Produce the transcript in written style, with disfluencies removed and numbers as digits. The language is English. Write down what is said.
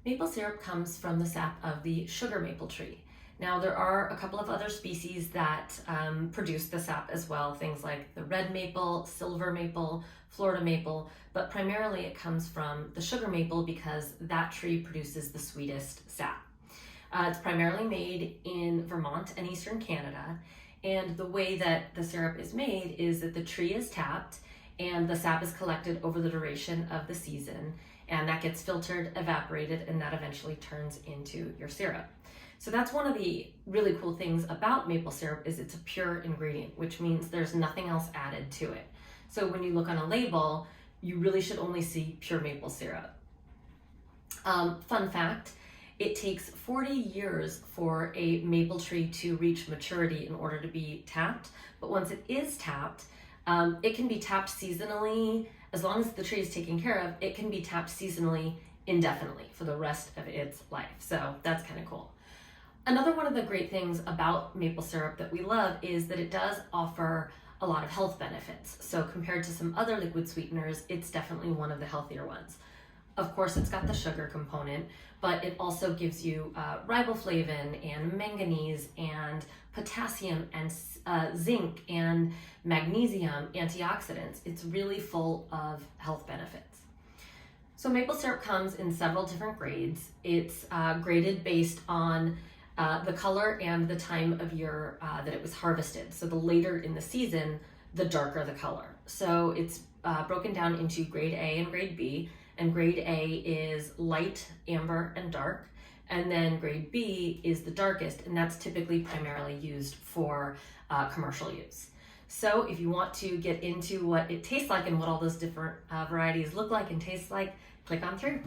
Maple syrup comes from the sap of the sugar maple tree. Now, there are a couple of other species that produce the sap as well, things like the red maple, silver maple, Florida maple, but primarily it comes from the sugar maple because that tree produces the sweetest sap. It's primarily made in Vermont and eastern Canada, and the way that the syrup is made is that the tree is tapped and the sap is collected over the duration of the season, and that gets filtered, evaporated, and that eventually turns into your syrup. So that's one of the really cool things about maple syrup is it's a pure ingredient, which means there's nothing else added to it. So when you look on a label, you really should only see pure maple syrup. Fun fact, it takes 40 years for a maple tree to reach maturity in order to be tapped, but once it is tapped, it can be tapped seasonally. As long as the tree is taken care of, it can be tapped seasonally indefinitely for the rest of its life. So that's kind of cool. Another one of the great things about maple syrup that we love is that it does offer a lot of health benefits. So compared to some other liquid sweeteners, it's definitely one of the healthier ones. Of course, it's got the sugar component, but it also gives you riboflavin and manganese and potassium and zinc and magnesium, antioxidants. It's really full of health benefits. So maple syrup comes in several different grades. It's graded based on the color and the time of year that it was harvested. So the later in the season, the darker the color. So it's broken down into grade A and grade B, and grade A is light, amber, and dark, and then grade B is the darkest, and that's typically primarily used for commercial use. So if you want to get into what it tastes like and what all those different varieties look like and taste like, click on through.